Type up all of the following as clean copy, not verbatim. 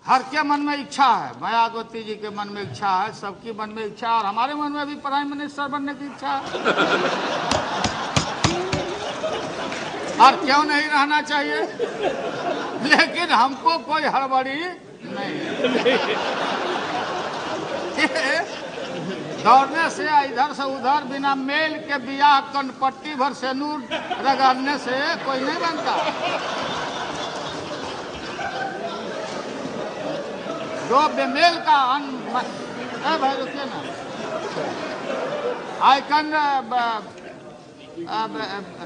हर के मन में इच्छा है, मायावती जी के मन में इच्छा है, सबकी मन में इच्छा है, और हमारे मन में भी प्राइम मिनिस्टर बनने की इच्छा है। और क्यों नहीं रहना चाहिए, लेकिन हमको कोई हड़बड़ी नहीं दौड़ने से इधर से उधर बिना मेल के बियाह कनपट्टी भर से नूर रगड़ने से कोई नहीं बनता। दो बेमेल का भाई रुकिए ना, I can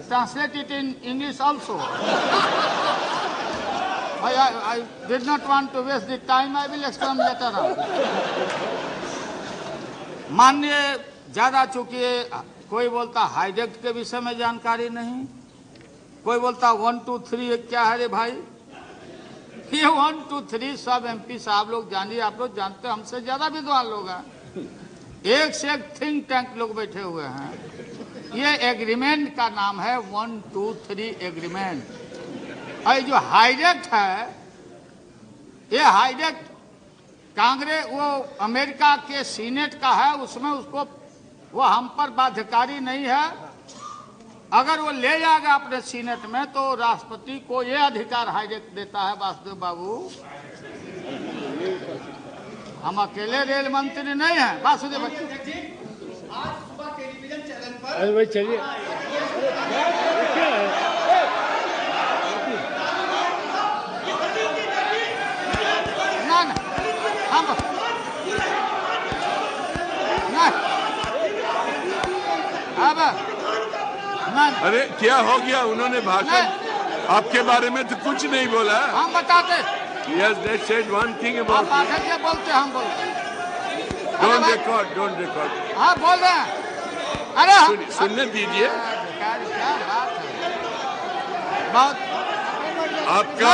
translate it in English also. I did not want to waste the time. I will explain later on. माननीय ज्यादा चूंकि कोई बोलता हाईडेक्ट के विषय में जानकारी नहीं, कोई बोलता 1 2 3 क्या है रे भाई, ये 1 2 3 सब एमपी साहब लोग जानिए, आप लोग जानते हैं, हमसे ज्यादा विद्वान लोग हैं, एक से एक थिंक टैंक लोग बैठे हुए हैं। ये एग्रीमेंट का नाम है 1 2 3 एग्रीमेंट। और जो हाईडेक्ट है, ये हाईडेक्ट कांग्रेस वो अमेरिका के सीनेट का है, उसमें उसको वो हम पर बाध्यकारी नहीं है। अगर वो ले जाएगा अपने सीनेट में तो राष्ट्रपति को ये अधिकार हाईडेक्ट देता है। वासुदेव बाबू, हम अकेले रेल मंत्री नहीं हैं। वासुदेव आज सुबह टेलीविजन चैनल पर, अरे भाई चलिए, ना ना हम अब ना, अरे क्या हो गया, उन्होंने भाषण आपके बारे में तो कुछ नहीं बोला। हम बताते, Yes, they said one thing आप about आगे क्या बोलते, हम बोलते, don't record. हाँ बोल रहे हैं। अरे सुनने दीजिए, क्या बात है, बहुत आपका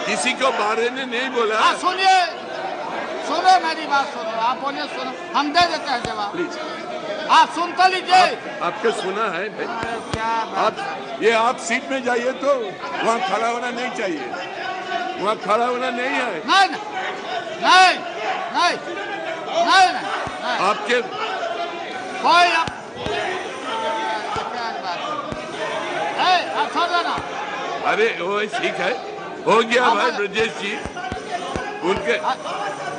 किसी को बारे में नहीं बोला। हाँ सुनिए, सुनो मेरी बात सुनो, आप बोलिए, सुनो, हम दे देते हैं जवाब, प्लीज आप सुन तो लीजिए। आपका सुना है भाई, क्या बात है? आप सीट में जाइए तो वहाँ खड़ा होना नहीं चाहिए, वहाँ खड़ा होना नहीं है। नहीं नहीं नहीं नहीं नहीं, आपके कोई क्या बात है, छोड़ देना। अरे वो ठीक है, हो गया भाई ब्रजेश जी, उनके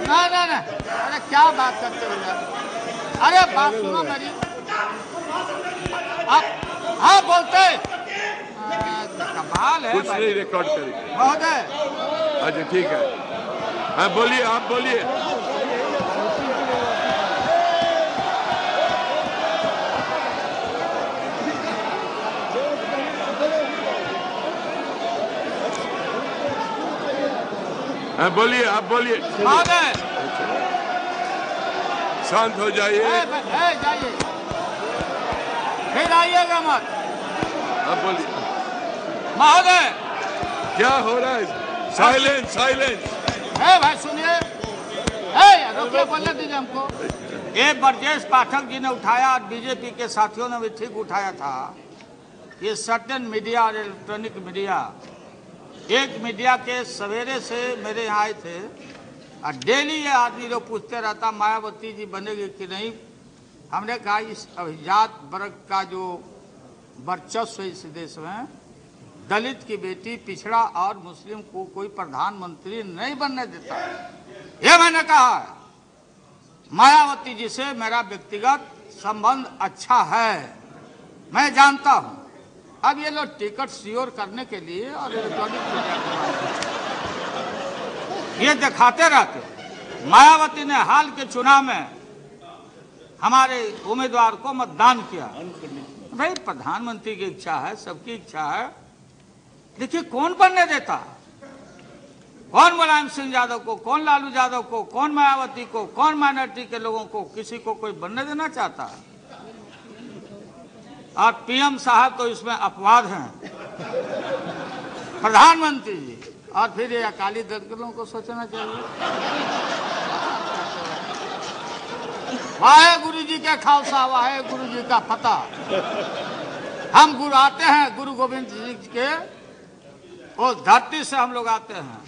नहीं नहीं नहीं, अरे क्या बात करते हो यार, अरे बात सुनो मेरी, आप हाँ बोलते, कमाल है, कुछ नहीं रिकॉर्ड करेंगे। बहुत है। अच्छा ठीक है, हाँ बोलिए, आप बोलिए। हाँ बोलिए, आप बोलिए। बहुत है, शांत हो जाइए, जाइए, फिर आइएगा मत। आप बोलिए। महोदय क्या हो रहा है? Silence silence. है भाई, सुनिए, रोकिए, बोलने दीजिए हमको। ये ब्रजेश पाठक जी ने उठाया और बीजेपी के साथियों ने भी ठीक उठाया था। ये सर्टेन मीडिया और इलेक्ट्रॉनिक मीडिया, एक मीडिया के सवेरे से मेरे यहाँ आए थे और डेली ये आदमी लोग पूछते रहता मायावती जी बनेगी कि नहीं। हमने कहा इस अभिजात वर्ग का जो वर्चस्व है इस देश में, दलित की बेटी, पिछड़ा और मुस्लिम को कोई प्रधानमंत्री नहीं बनने देता। ये मैंने कहा है। मायावती जी से मेरा व्यक्तिगत संबंध अच्छा है, मैं जानता हूं। अब ये लोग टिकट सियोर करने के लिए और इलेक्ट्रॉनिक मीडिया ये दिखाते रहते। मायावती ने हाल के चुनाव में हमारे उम्मीदवार को मतदान किया। भाई प्रधानमंत्री की इच्छा है, सबकी इच्छा है, देखिए कौन बनने देता, कौन मुलायम सिंह यादव को, कौन लालू यादव को, कौन मायावती को, कौन माइनॉरिटी के लोगों को, किसी को कोई बनने देना चाहता है। और पीएम साहब तो इसमें अपवाद हैं, प्रधानमंत्री जी, और फिर ये अकाली दल के लोगों को सोचना चाहिए। वाहे गुरु जी के खालसा, वाहे गुरु जी का फतह। हम गुरु आते हैं, गुरु गोविंद जी के उस धरती से हम लोग आते हैं।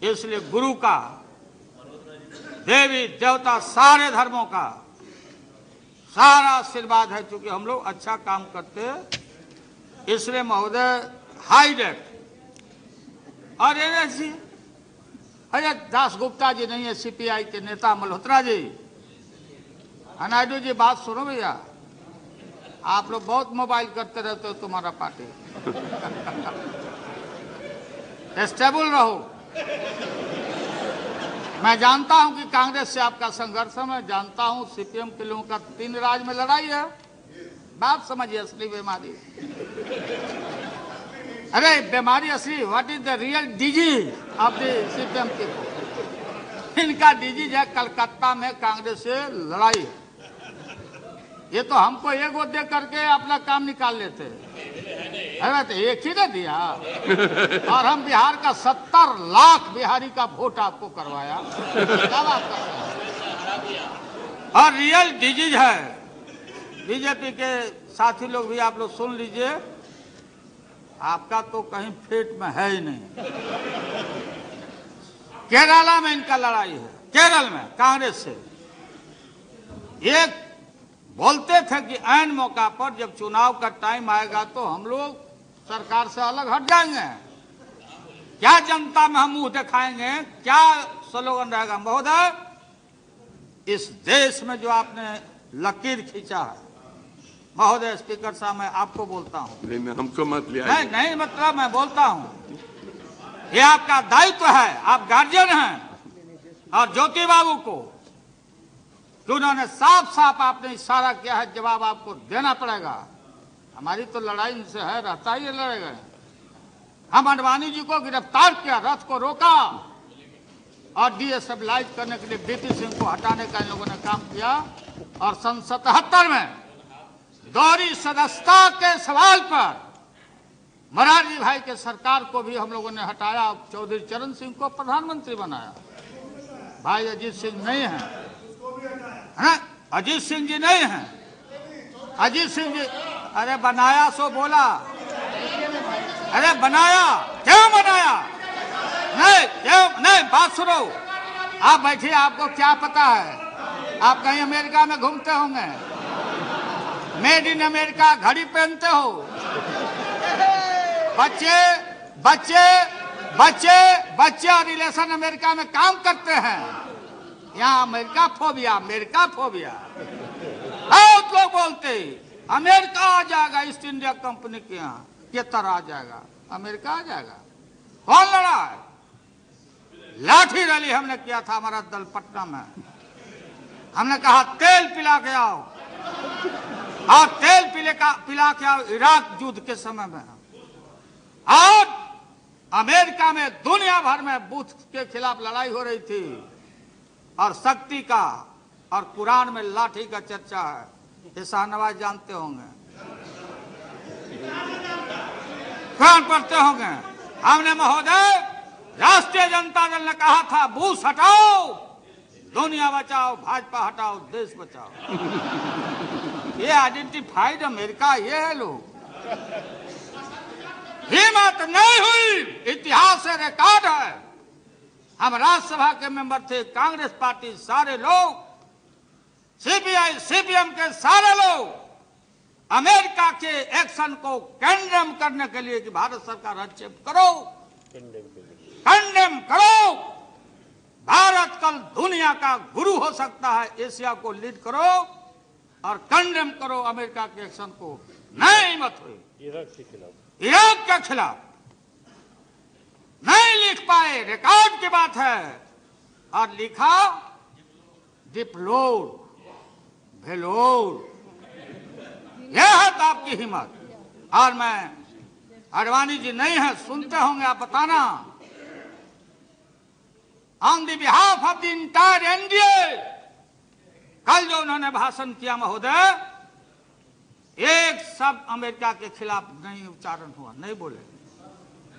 इसलिए गुरु का, देवी देवता, सारे धर्मों का सारा आशीर्वाद है। चूंकि हम लोग अच्छा काम करते हैं इसलिए महोदय हाईडेक और एनएसजी, अरे दास गुप्ता जी नहीं है, सीपीआई के नेता मल्होत्रा जी, नायडू जी बात सुनो भैया, आप लोग बहुत मोबाइल करते रहते हो, तुम्हारा पार्टी स्टेबल रहो। मैं जानता हूं कि कांग्रेस से आपका संघर्ष है, मैं जानता हूं सीपीएम के लोगों का 3 राज्य में लड़ाई है, बात समझिए असली बीमारी। अरे बीमारी असली, what is the real disease of the CPM people? इनका डिजीज है कलकत्ता में कांग्रेस से लड़ाई। ये तो हमको एक वोट दे करके अपना काम निकाल लेते, अरे तो एक ही ने दिया और हम बिहार का 70 लाख बिहारी का वोट आपको करवाया, क्या बात कर रहे हैं? और रियल डिजीज है। बीजेपी के साथी लोग भी आप लोग सुन लीजिए, आपका तो कहीं पेट में है ही नहीं। केरला में इनका लड़ाई है, केरल में कांग्रेस से। एक बोलते थे कि ऐन मौका पर जब चुनाव का टाइम आएगा तो हम लोग सरकार से अलग हट जाएंगे, क्या जनता में हम मुंह दिखाएंगे, क्या स्लोगन रहेगा? महोदय, इस देश में जो आपने लकीर खींचा है, महोदय स्पीकर साहब मैं आपको बोलता हूं, नहीं हमको मत लिया, नहीं मतलब मैं बोलता हूं, ये आपका दायित्व है, आप गार्जियन हैं। और ज्योति बाबू को कि उन्होंने साफ साफ आपने इशारा किया है, जवाब आपको देना पड़ेगा। हमारी तो लड़ाई इनसे है, रहता ही लड़ेगा। हम अडवाणी जी को गिरफ्तार किया, रथ को रोका और डीएस्टेबलाइज करने के लिए बीपी सिंह को हटाने का इन लोगों ने काम किया। और सन 77 में दोहरी सदस्यता के सवाल पर मोरारजी भाई के सरकार को भी हम लोगों ने हटाया, चौधरी चरण सिंह को प्रधानमंत्री बनाया। भाई अजीत सिंह नहीं है, अजीत सिंह जी नहीं है, अजीत सिंह जी, अरे बनाया सो बोला, अरे बनाया, क्यों बनाया? नहीं क्यों नहीं, बात सुनो, आप बैठिए, आपको क्या पता है? आप कहीं अमेरिका में घूमते होंगे, मेड इन अमेरिका घड़ी पहनते हो, बच्चे बच्चे बच्चे बच्चे रिलेशन अमेरिका में काम करते हैं। यहाँ अमेरिका फोबिया बहुत लोग बोलते अमेरिका आ जाएगा, ईस्ट इंडिया कंपनी के यहाँ के तरह आ जाएगा, अमेरिका आ जाएगा। कौन लड़ा है? लाठी रैली हमने किया था हमारा दल पटना में, हमने कहा तेल पिला के आओ, और तेल पिला के आओ इराक युद्ध के समय में। और अमेरिका में दुनिया भर में बुश के खिलाफ लड़ाई हो रही थी और शक्ति का और कुरान में लाठी का चर्चा है, ये शाहनवाज जानते होंगे, कुरान पढ़ते होंगे। हमने महोदय राष्ट्रीय जनता दल ने कहा था बुश हटाओ, दुनिया बचाओ, भाजपा हटाओ, देश बचाओ। ये आइडेंटिफाइड अमेरिका ये है लोग। हिम्मत नहीं हुई, इतिहास से रिकॉर्ड है। हम राज्यसभा के मेंबर थे, कांग्रेस पार्टी सारे लोग, सीपीआई सीपीएम के सारे लोग अमेरिका के एक्शन को कंडेम करने के लिए कि भारत सरकार हस्तक्षेप करो, कंडेम करो। भारत कल दुनिया का गुरु हो सकता है, एशिया को लीड करो और कंडेम करो अमेरिका के एक्शन को। नहीं हिम्मत हुई, इराक के खिलाफ नहीं लिख पाए, रिकॉर्ड की बात है। और लिखा डिप्लोर भेलोर, यह है तो आपकी हिम्मत। और मैं, अडवाणी जी नहीं है, सुनते होंगे आप, बताना on the behalf of the entire NDA. कल जो उन्होंने भाषण किया महोदय, एक शब्द अमेरिका के खिलाफ नहीं उच्चारण हुआ, नहीं बोले,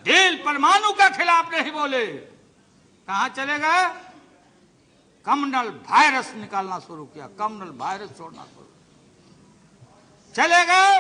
डील परमाणु के खिलाफ नहीं बोले। कहां चले गए? कम्युनल वायरस निकालना शुरू किया, कम्युनल वायरस छोड़ना शुरू चले गए।